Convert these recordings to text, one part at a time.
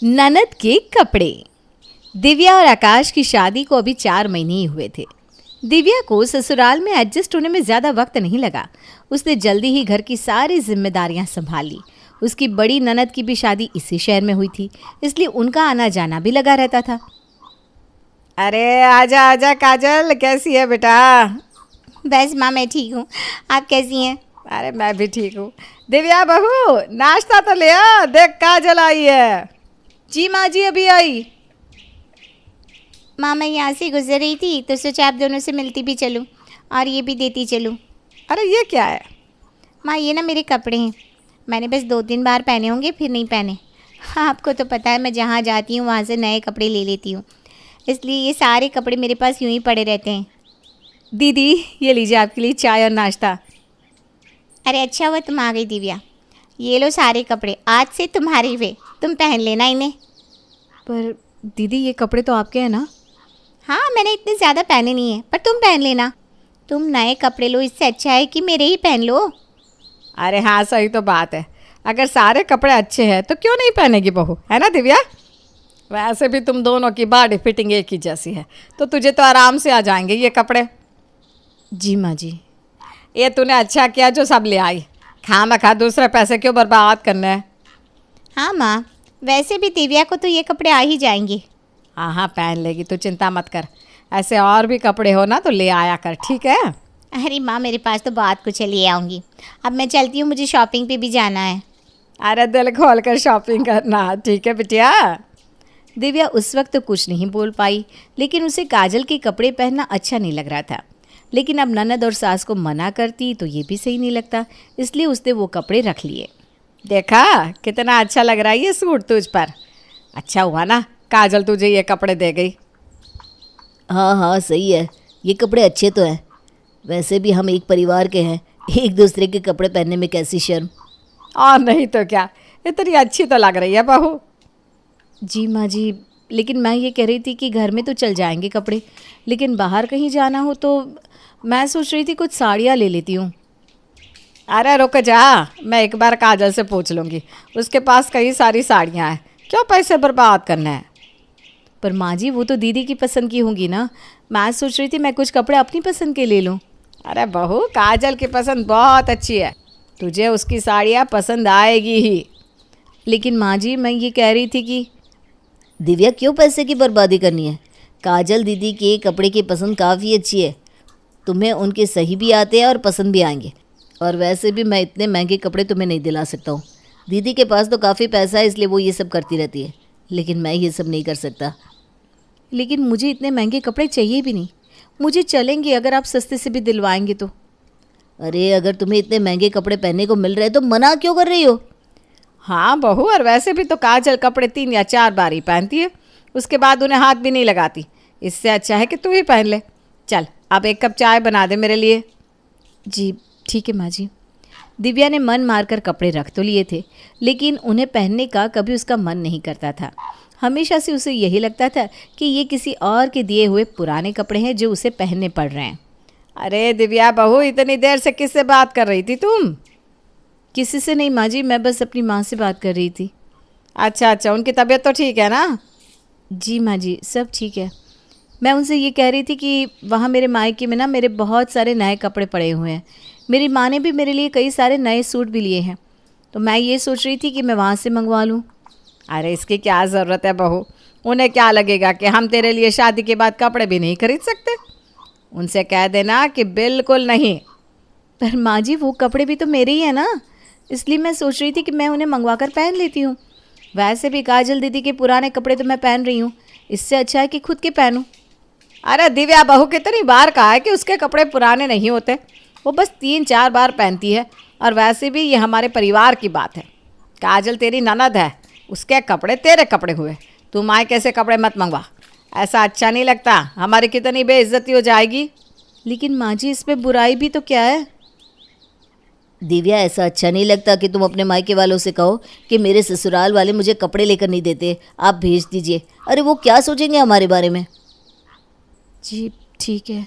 ननद के कपड़े। दिव्या और आकाश की शादी को अभी 4 महीने ही हुए थे। दिव्या को ससुराल में एडजस्ट होने में ज़्यादा वक्त नहीं लगा। उसने जल्दी ही घर की सारी जिम्मेदारियां संभाल ली। उसकी बड़ी ननद की भी शादी इसी शहर में हुई थी, इसलिए उनका आना जाना भी लगा रहता था। अरे आजा आजा काजल, कैसी है बेटा? बस माँ मैं ठीक हूँ, आप कैसी हैं? अरे मैं भी ठीक हूँ। दिव्या बहू, नाश्ता तो ले आ, देख काजल आई है। जी माँ जी, अभी आई। माँ मैं यहाँ से गुजर रही थी तो सोचा आप दोनों से मिलती भी चलूँ और ये भी देती चलूँ। अरे ये क्या है? माँ ये ना मेरे कपड़े हैं, मैंने बस 2-3 बार पहने होंगे, फिर नहीं पहने। हाँ आपको तो पता है मैं जहाँ जाती हूँ वहाँ से नए कपड़े ले लेती हूँ, इसलिए ये सारे कपड़े मेरे पास यूँ ही पड़े रहते हैं। दीदी ये लीजिए आपके लिए चाय और नाश्ता। अरे अच्छा हुआ तुम आ गई दिव्या, ये लो सारे कपड़े, आज से तुम्हारे वे, तुम पहन लेना इन्हें। पर दीदी ये कपड़े तो आपके हैं ना? हाँ मैंने इतने ज़्यादा पहने नहीं है, पर तुम पहन लेना। तुम नए कपड़े लो, इससे अच्छा है कि मेरे ही पहन लो। अरे हाँ सही तो बात है, अगर सारे कपड़े अच्छे हैं तो क्यों नहीं पहनेगी बहू, है ना दिव्या? वैसे भी तुम दोनों की बॉडी फिटिंग एक ही जैसी है, तो तुझे तो आराम से आ जाएंगे ये कपड़े। जी माँ जी। ये तूने अच्छा किया जो सब ले आई, खामखा दूसरे पैसे क्यों बर्बाद करने हैं। हाँ माँ, वैसे भी दिव्या को तो ये कपड़े आ ही जाएंगे। हाँ हाँ पहन लेगी, तो चिंता मत कर। ऐसे और भी कपड़े हो ना तो ले आया कर, ठीक है? अरे माँ मेरे पास तो बहुत कुछ है, ले आऊँगी। अब मैं चलती हूँ, मुझे शॉपिंग पे भी जाना है। अरे दिल खोल कर शॉपिंग करना, ठीक है बिटिया? दिव्या उस वक्त तो कुछ नहीं बोल पाई, लेकिन उसे काजल के कपड़े पहनना अच्छा नहीं लग रहा था। लेकिन अब ननद और सास को मना करती तो ये भी सही नहीं लगता, इसलिए उसने वो कपड़े रख लिए। देखा कितना अच्छा लग रहा है ये सूट तुझ पर। अच्छा हुआ ना काजल तुझे ये कपड़े दे गई। हाँ हाँ सही है, ये कपड़े अच्छे तो हैं। वैसे भी हम एक परिवार के हैं, एक दूसरे के कपड़े पहनने में कैसी शर्म। और नहीं तो क्या, इतनी अच्छी तो लग रही है बहू। जी माँ जी, लेकिन मैं ये कह रही थी कि घर में तो चल जाएंगे कपड़े, लेकिन बाहर कहीं जाना हो तो मैं सोच रही थी कुछ साड़ियाँ ले लेती हूँ। अरे रुक जा, मैं एक बार काजल से पूछ लूँगी, उसके पास कई सारी साड़ियाँ हैं, क्यों पैसे बर्बाद करने हैं। पर माँ जी वो तो दीदी की पसंद की होंगी ना, मैं सोच रही थी मैं कुछ कपड़े अपनी पसंद के ले लूँ। अरे बहू काजल की पसंद बहुत अच्छी है, तुझे उसकी साड़ियाँ पसंद आएगी ही। लेकिन माँ जी मैं ये कह रही थी कि दिव्या क्यों पैसे की बर्बादी करनी है? काजल दीदी के कपड़े की पसंद काफ़ी अच्छी है, तुम्हें उनके सही भी आते हैं और पसंद भी आएंगे। और वैसे भी मैं इतने महंगे कपड़े तुम्हें नहीं दिला सकता हूँ। दीदी के पास तो काफ़ी पैसा है, इसलिए वो ये सब करती रहती है, लेकिन मैं ये सब नहीं कर सकता। लेकिन मुझे इतने महंगे कपड़े चाहिए भी नहीं, मुझे चलेंगे अगर आप सस्ते से भी दिलवाएंगे तो। अरे अगर तुम्हें इतने महंगे कपड़े पहनने को मिल रहे हैं तो मना क्यों कर रही हो? हाँ बहू, और वैसे भी तो काजल कपड़े 3 या 4 बार ही पहनती है, उसके बाद उन्हें हाथ भी नहीं लगाती। इससे अच्छा है कि तू ही पहन ले। चल अब 1 कप चाय बना दे मेरे लिए। जी ठीक है माँ जी। दिव्या ने मन मारकर कपड़े रख तो लिए थे, लेकिन उन्हें पहनने का कभी उसका मन नहीं करता था। हमेशा से उसे यही लगता था कि ये किसी और के दिए हुए पुराने कपड़े हैं जो उसे पहनने पड़ रहे हैं। अरे दिव्या बहू, इतनी देर से किससे बात कर रही थी तुम? किसी से नहीं माँ जी, मैं बस अपनी माँ से बात कर रही थी। अच्छा अच्छा, उनकी तबीयत तो ठीक है ना? जी माँ जी सब ठीक है। मैं उनसे ये कह रही थी कि वहाँ मेरे मायके में ना मेरे बहुत सारे नए कपड़े पड़े हुए हैं। मेरी माँ ने भी मेरे लिए कई सारे नए सूट भी लिए हैं, तो मैं ये सोच रही थी कि मैं वहाँ से मंगवा लूँ। अरे इसकी क्या ज़रूरत है बहू, उन्हें क्या लगेगा कि हम तेरे लिए शादी के बाद कपड़े भी नहीं खरीद सकते? उनसे कह देना कि बिल्कुल नहीं। पर माँ जी वो कपड़े भी तो मेरे ही हैं ना, इसलिए मैं सोच रही थी कि मैं उन्हें मंगवा कर पहन लेती हूँ। वैसे भी काजल दीदी के पुराने कपड़े तो मैं पहन रही हूँ, इससे अच्छा है कि खुद के पहनूँ। अरे दिव्या बहू, कितनी बार कहा है कि उसके कपड़े पुराने नहीं होते, वो बस 3-4 बार पहनती है। और वैसे भी ये हमारे परिवार की बात है, काजल तेरी ननद है, उसके कपड़े तेरे कपड़े हुए, तू मायके से कपड़े मत मंगवा, ऐसा अच्छा नहीं लगता, हमारी कितनी बेइज्जती हो जाएगी। लेकिन माँ जी इसमें बुराई भी तो क्या है? दिव्या ऐसा अच्छा नहीं लगता कि तुम अपने मायके वालों से कहो कि मेरे ससुराल वाले मुझे कपड़े लेकर नहीं देते, आप भेज दीजिए। अरे वो क्या सोचेंगे हमारे बारे में? जी ठीक है।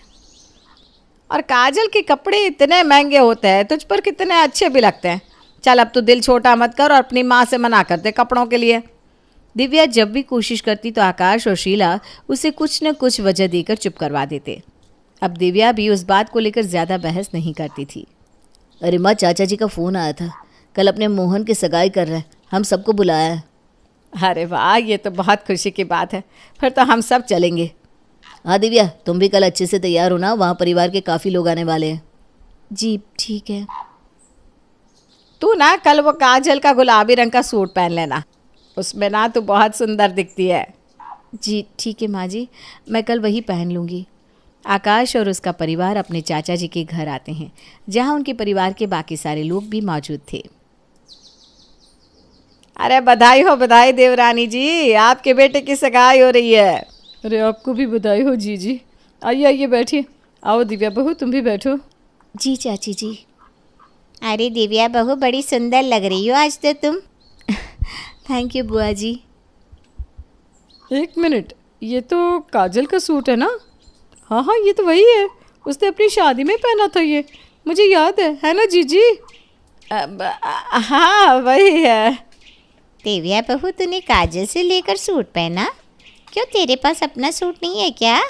और काजल के कपड़े इतने महंगे होते हैं, तुझ पर कितने अच्छे भी लगते हैं। चल अब तू दिल छोटा मत कर और अपनी माँ से मना कर दे कपड़ों के लिए। दिव्या जब भी कोशिश करती तो आकाश और शीला उसे कुछ न कुछ वजह देकर चुप करवा देते। अब दिव्या भी उस बात को लेकर ज़्यादा बहस नहीं करती थी। अरे माँ, चाचा जी का फ़ोन आया था, कल अपने मोहन की सगाई कर रहे हैं, हम सबको बुलाया है। अरे वाह, ये तो बहुत खुशी की बात है, फिर तो हम सब चलेंगे। हाँ दिव्या, तुम भी कल अच्छे से तैयार हो ना, वहाँ परिवार के काफ़ी लोग आने वाले हैं। जी ठीक है। तू ना कल वो काजल का गुलाबी रंग का सूट पहन लेना, उसमें ना तू बहुत सुंदर दिखती है। जी ठीक है माँ जी, मैं कल वही पहन लूँगी। आकाश और उसका परिवार अपने चाचा जी के घर आते हैं, जहाँ उनके परिवार के बाकी सारे लोग भी मौजूद थे। अरे बधाई हो, बधाई देवरानी जी, आपके बेटे की सगाई हो रही है। अरे आपको भी बधाई हो जी। आइए आइए बैठिए। आओ दिव्या बहू, तुम भी बैठो। जी चाची जी। अरे दिव्या बहू, बड़ी सुंदर लग रही हो आज तो तुम। थैंक यू बुआ जी। एक मिनट, ये तो काजल का सूट है ना? हाँ, ये तो वही है, उसने अपनी शादी में पहना था, ये मुझे याद है ना जीजी? हाँ वही है। दिव्या बहू, तूने काजल से लेकर सूट पहना? क्यों, तेरे पास अपना सूट नहीं है क्या?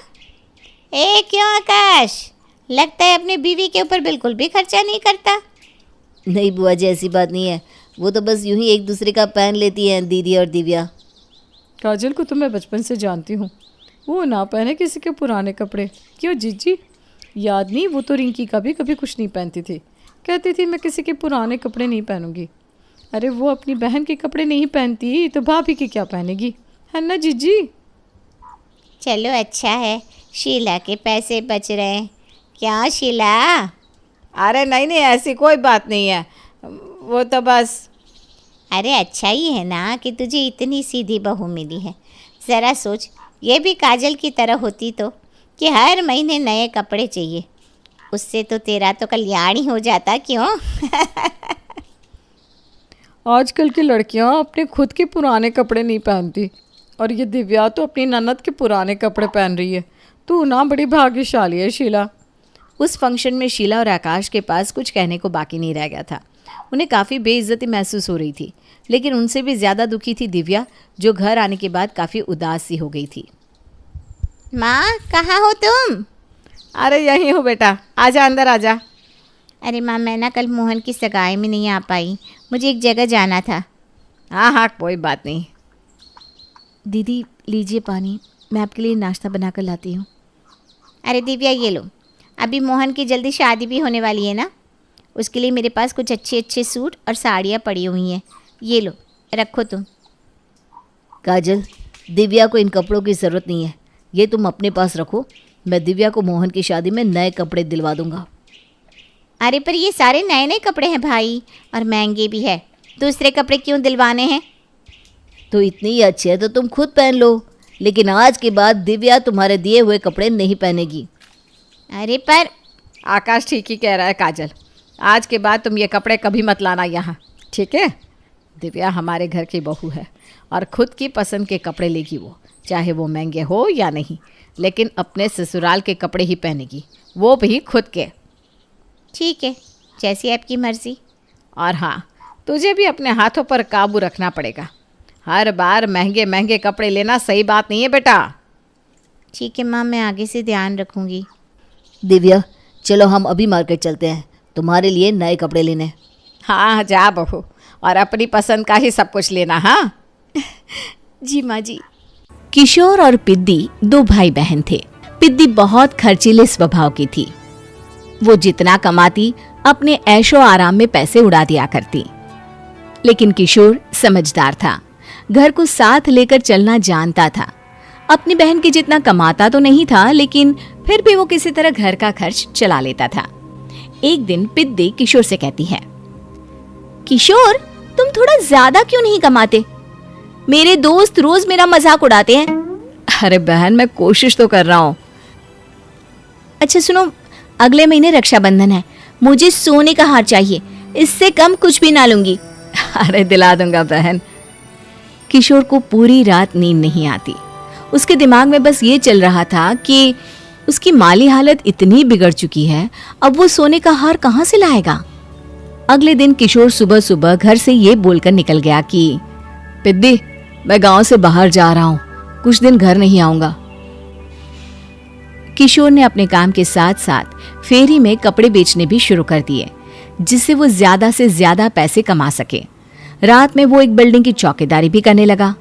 क्यों आकाश, लगता है अपनी बीवी के ऊपर बिल्कुल भी खर्चा नहीं करता। नहीं बुआ जी, ऐसी बात नहीं है, वो तो बस यूं ही एक दूसरे का पहन लेती हैं दीदी और दिव्या। काजल को तो मैं बचपन से जानती हूँ, वो ना पहने किसी के पुराने कपड़े। क्यों जीजी, याद नहीं? वो तो रिंकी का भी कभी कुछ नहीं पहनती थी, कहती थी मैं किसी के पुराने कपड़े नहीं पहनूंगी। अरे वो अपनी बहन के कपड़े नहीं पहनती तो भाभी के क्या पहनेगी, है ना जीजी? चलो अच्छा है, शीला के पैसे बच रहे हैं। क्या शीला? अरे नहीं नहीं, ऐसी कोई बात नहीं है, वो तो बस। अरे अच्छा ही है ना कि तुझे इतनी सीधी बहू मिली है। ज़रा सोच, ये भी काजल की तरह होती तो, कि हर महीने नए कपड़े चाहिए, उससे तो तेरा तो कल्याण ही हो जाता। क्यों? आजकल की लड़कियां अपने खुद के पुराने कपड़े नहीं पहनती, और ये दिव्या तो अपनी ननद के पुराने कपड़े पहन रही है। तू ना बड़ी भाग्यशाली है शीला। उस फंक्शन में शीला और आकाश के पास कुछ कहने को बाकी नहीं रह गया था। उन्हें काफ़ी बेइज्जती महसूस हो रही थी, लेकिन उनसे भी ज़्यादा दुखी थी दिव्या, जो घर आने के बाद काफ़ी उदास सी हो गई थी। माँ, कहाँ हो तुम? अरे यहीं हो बेटा, आजा अंदर आजा। अरे माँ, मैं ना कल मोहन की सगाई में नहीं आ पाई, मुझे एक जगह जाना था। हाँ हाँ, कोई बात नहीं। दीदी लीजिए पानी, मैं आपके लिए नाश्ता बनाकर लाती हूँ। अरे दिव्या, ये लो, अभी मोहन की जल्दी शादी भी होने वाली है ना, उसके लिए मेरे पास कुछ अच्छे अच्छे सूट और साड़ियाँ पड़ी हुई हैं, ये लो रखो तुम। काजल, दिव्या को इन कपड़ों की ज़रूरत नहीं है, ये तुम अपने पास रखो, मैं दिव्या को मोहन की शादी में नए कपड़े दिलवा दूंगा। अरे पर ये सारे नए नए कपड़े हैं भाई, और महंगे भी है, दूसरे कपड़े क्यों दिलवाने हैं? तो इतनी ही अच्छी है तो तुम खुद पहन लो, लेकिन आज के बाद दिव्या तुम्हारे दिए हुए कपड़े नहीं पहनेगी। अरे पर आकाश ठीक ही कह रहा है काजल, आज के बाद तुम ये कपड़े कभी मत लाना यहाँ, ठीक है? दिव्या हमारे घर की बहू है और खुद की पसंद के कपड़े लेगी वो, चाहे वो महंगे हो या नहीं, लेकिन अपने ससुराल के कपड़े ही पहनेगी, वो भी खुद के। ठीक है, जैसी आपकी मर्ज़ी। और हाँ, तुझे भी अपने हाथों पर काबू रखना पड़ेगा, हर बार महंगे महंगे कपड़े लेना सही बात नहीं है बेटा। ठीक है माँ, मैं आगे से ध्यान रखूँगी। दिव्या चलो हम अभी मार्केट चलते हैं, तुम्हारे लिए नए कपड़े लेने। हाँ जा बहू, और अपनी पसंद का ही सब कुछ लेना। हाँ जी माँ जी। किशोर और पिद्दी दो भाई बहन थे। पिद्दी बहुत खर्चीले स्वभाव की थी, वो जितना कमाती अपने ऐशो आराम में पैसे उड़ा दिया करती। लेकिन किशोर समझदार था, घर को साथ लेकर चलना जानता था। अपनी बहन के जितना कमाता तो नहीं था, लेकिन फिर भी वो किसी तरह घर का खर्च चला लेता था। एक दिन पिद्दी किशोर से कहती है, किशोर तुम थोड़ा ज्यादा क्यों नहीं कमाते? मेरे दोस्त रोज मेरा मजाक उड़ाते हैं। अरे बहन, मैं कोशिश तो कर रहा हूँ। अच्छा सुनो, अगले महीने रक्षाबंधन है, मुझे सोने का हार चाहिए, इससे कम कुछ भी ना लूंगी। अरे दिला दूंगा बहन। किशोर को पूरी रात नींद नहीं आती। उसके दिमाग में बस ये चल रहा था कि उसकी माली हालत इतनी बिगड़ चुकी है, अब वो सोने का हार कहाँ से लाएगा। अगले दिन किशोर सुबह सुबह घर से ये बोलकर निकल गया कि पिद्दी, मैं गांव से बाहर जा रहा हूँ, कुछ दिन घर नहीं आऊंगा। किशोर ने अपने काम के साथ साथ फेरी में कपड़े बेचने भी शुरू कर दिए, जिससे वो ज्यादा से ज्यादा पैसे कमा सके। रात में वो एक बिल्डिंग की चौकीदारी भी करने लगा।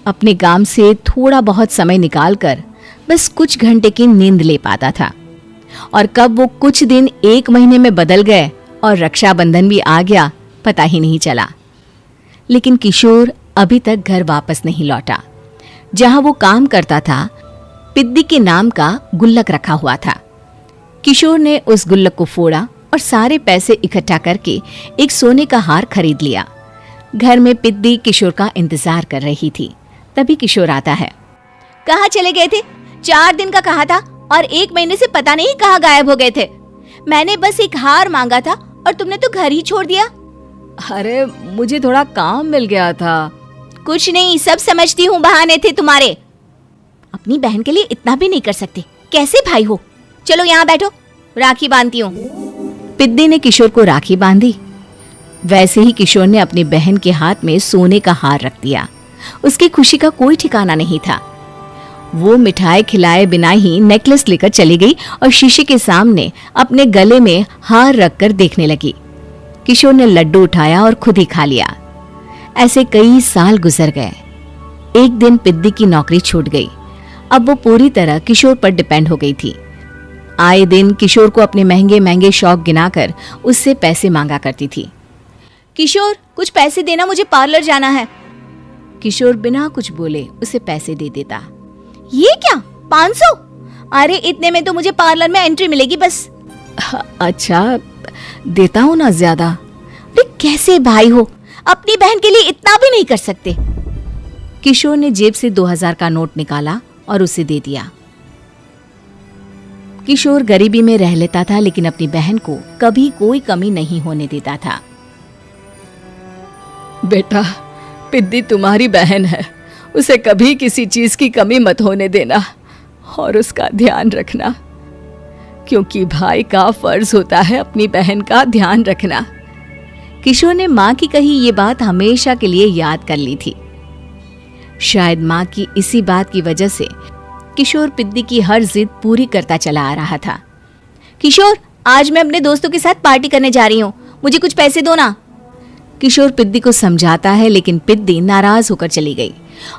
अपने काम से थोड़ा बहुत समय निकालकर बस कुछ घंटे की नींद ले पाता था। और कब वो कुछ दिन 1 महीने में बदल गए और रक्षाबंधन भी आ गया, पता ही नहीं चला। लेकिन किशोर अभी तक घर वापस नहीं लौटा। जहां वो काम करता था, पिद्दी के नाम का गुल्लक रखा हुआ था। किशोर ने उस गुल्लक को फोड़ा और सारे पैसे इकट्ठा करके एक सोने का हार खरीद लिया। घर में पिद्दी किशोर का इंतजार कर रही थी। तभी किशोर आता है। कहाँ चले गए थे? 4 दिन का कहा था और 1 महीने से पता नहीं कहाँ गायब हो गए थे। मैंने बस एक हार मांगा था और तुमने तो घर ही छोड़ दिया। अरे मुझे थोड़ा काम मिल गया था। कुछ नहीं, सब समझती हूँ, बहाने थे तुम्हारे। अपनी बहन के लिए इतना भी नहीं कर सकते। कैसे भाई हो? चलो यहाँ बैठो, राखी बांधती हूँ। पिद्दी ने किशोर को राखी बांधी। वैसे ही किशोर ने अपनी बहन के हाथ में सोने का हार रख दिया। उसकी खुशी का कोई ठिकाना नहीं था। वो मिठाई खिलाए बिना ही नेकलेस लेकर चली गई और शीशे के सामने अपने गले में हार रखकर देखने लगी। किशोर ने लड्डू उठाया और खुद ही खा लिया। ऐसे कई साल गुजर गए। एक दिन पिद्दी की नौकरी छूट गई। अब वो पूरी तरह किशोर पर डिपेंड हो गई थी। आए दिन किशोर को अपने महंगे महंगे शौक गिनाकर उससे पैसे मांगा करती थी। किशोर, कुछ पैसे देना, मुझे पार्लर जाना है। किशोर बिना कुछ बोले उसे पैसे दे देता। ये क्या, 500? अरे इतने में तो मुझे पार्लर में एंट्री मिलेगी बस। अच्छा, देता हूँ ना ज्यादा। अरे कैसे भाई हो, अपनी बहन के लिए इतना भी नहीं कर सकते। किशोर ने जेब से 2000 का नोट निकाला और उसे दे दिया। किशोर गरीबी में रह लेता था, लेकिन अपनी बहन को कभी कोई कमी नहीं होने देता था। बेटा, पिद्दी तुम्हारी बहन है, उसे कभी किसी चीज की कमी मत होने देना और उसका ध्यान रखना, क्योंकि भाई का फर्ज होता है अपनी बहन का ध्यान रखना। किशोर ने माँ की कही ये बात हमेशा के लिए याद कर ली थी। शायद माँ की इसी बात की वजह से किशोर पिद्दी की हर जिद पूरी करता चला आ रहा था। किशोर, आज मैं अपने दोस्तों के साथ पार्टी करने जा रही हूँ, मुझे कुछ पैसे दो ना। किशोर पिद्दी को समझाता है, लेकिन पिद्दी नाराज होकर चली गई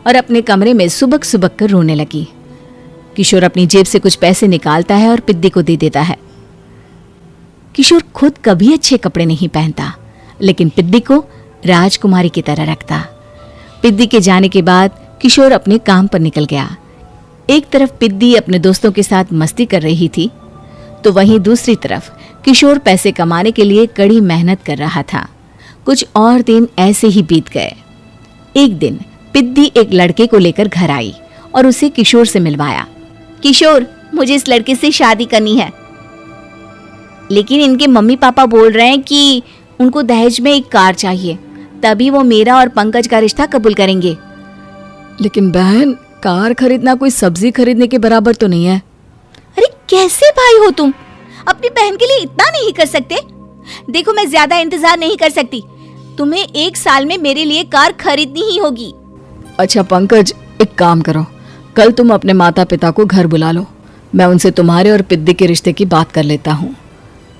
और अपने कमरे में सुबक सुबक कर रोने लगी। किशोर अपनी जेब से कुछ पैसे निकालता है और पिद्दी को दे देता है। किशोर खुद कभी अच्छे कपड़े नहीं पहनता, लेकिन पिद्दी को राजकुमारी की तरह रखता। पिद्दी के जाने के बाद किशोर अपने काम पर निकल गया। एक तरफ पिद्दी अपने दोस्तों के साथ मस्ती कर रही थी, तो वहीं दूसरी तरफ किशोर पैसे कमाने के लिए कड़ी मेहनत कर रहा था। कुछ और दिन ऐसे ही बीत गए। एक दिन पिद्दी एक लड़के को लेकर घर आई और उसे किशोर से मिलवाया। किशोर, मुझे इस लड़के से शादी करनी है, लेकिन इनके मम्मी पापा बोल रहे हैं कि उनको दहेज में एक कार चाहिए, तभी वो मेरा और पंकज का रिश्ता कबूल करेंगे। लेकिन बहन, कार खरीदना कोई सब्जी खरीदने के बराबर तो नहीं है। अरे कैसे भाई हो तुम, अपनी बहन के लिए इतना नहीं कर सकते? देखो, मैं ज्यादा इंतजार नहीं कर सकती, तुम्हें 1 साल में मेरे लिए कार खरीदनी ही होगी। अच्छा पंकज, एक काम करो, कल तुम अपने माता पिता को घर बुला लो, मैं उनसे तुम्हारे और पिद्दी के रिश्ते की बात कर लेता हूँ।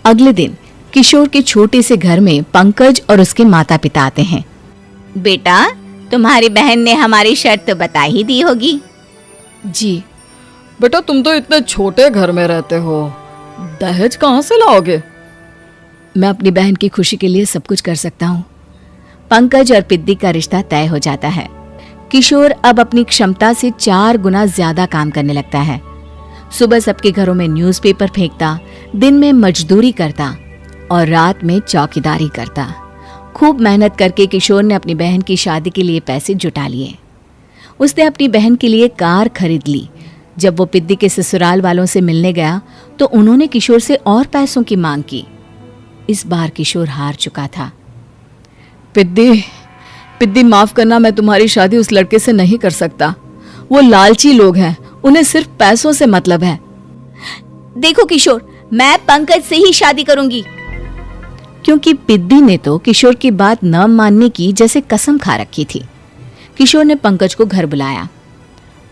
अगले दिन किशोर के छोटे से घर में पंकज और उसके माता पिता आते हैं। बेटा, तुम्हारी बहन ने हमारी शर्त तो बता ही दी होगी। जी बेटा, तुम तो इतने छोटे घर में रहते हो, दहेज कहाँ से लाओगे? मैं अपनी बहन की खुशी के लिए सब कुछ कर सकता हूँ। पंकज और पिद्दी का रिश्ता तय हो जाता है। किशोर अब अपनी क्षमता से 4 गुना ज्यादा काम करने लगता है। सुबह सबके घरों में न्यूज़पेपर फेंकता, दिन में मजदूरी करता और रात में चौकीदारी करता। खूब मेहनत करके किशोर ने अपनी बहन की शादी के लिए पैसे जुटा लिए। उसने अपनी बहन के लिए कार खरीद ली। जब वो पिद्दी के ससुराल वालों से मिलने गया तो उन्होंने किशोर से और पैसों की मांग की। इस बार किशोर हार चुका था। पिद्दी माफ करना, मैं तुम्हारी शादी उस लड़के से नहीं कर सकता। वो लालची लोग हैं, उन्हें सिर्फ पैसों से मतलब है। देखो किशोर, मैं पंकज से ही शादी करूंगी। क्योंकि पिद्दी ने तो किशोर की बात न मानने की जैसे कसम खा रखी थी। किशोर ने पंकज को घर बुलाया।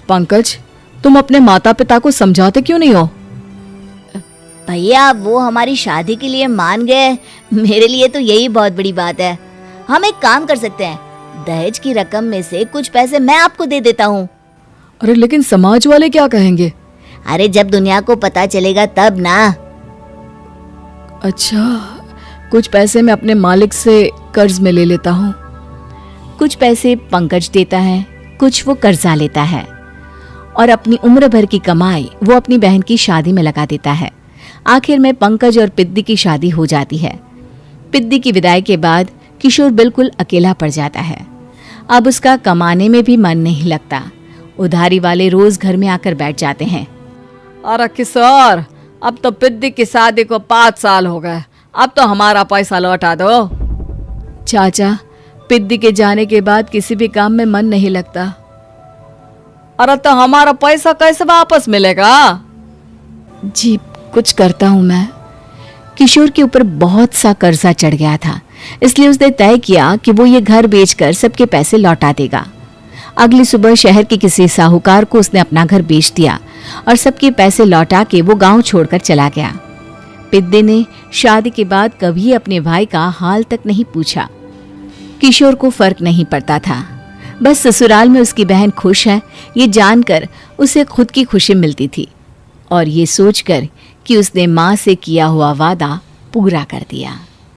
पंकज, तुम अपने माता पिता को समझाते क्यों नहीं हो? भैया वो हमारी शादी के लिए मान गए, मेरे लिए तो यही बहुत बड़ी बात है। हम एक काम कर सकते हैं, दहेज की रकम में से कुछ पैसे मैं आपको दे देता हूँ। अरे लेकिन समाज वाले क्या कहेंगे? अरे जब दुनिया को पता चलेगा तब ना। अच्छा, कुछ पैसे मैं अपने मालिक से कर्ज में ले लेता हूँ। कुछ पैसे पंकज देता है, कुछ वो कर्जा लेता है और अपनी उम्र भर की कमाई वो अपनी बहन की शादी में लगा देता है। आखिर में पंकज और पिद्दी की शादी हो जाती है। पिद्दी की विदाई के बाद किशोर बिल्कुल अकेला पड़ जाता है। अब उसका कमाने में भी मन नहीं लगता। उधारी वाले रोज घर में आकर बैठ जाते हैं। अरे किशोर, अब तो पिद्दी की शादी को 5 साल हो गए, अब तो हमारा पैसा लौटा दो। चाचा, पिद्दी के जाने के बाद किसी भी काम में मन नहीं लगता। अरे तो हमारा पैसा कैसे वापस मिलेगा? जी, कुछ करता हूँ मैं। किशोर के ऊपर बहुत सा कर्जा चढ़ गया था, इसलिए उसने तय किया कि वो ये घर बेचकर सबके पैसे लौटा देगा। अगली सुबह शहर के किसी साहूकार को उसने अपना घर बेच दिया और सबके पैसे लौटा के वो गांव छोड़कर चला गया। पिद्दी ने शादी के बाद कभी अपने भाई का हाल तक नहीं पूछा। किशोर को फर्क नहीं पड़ता था, बस ससुराल में उसकी बहन खुश है ये जानकर उसे खुद की खुशी मिलती थी और ये सोचकर कि उसने माँ से किया हुआ वादा पूरा कर दिया।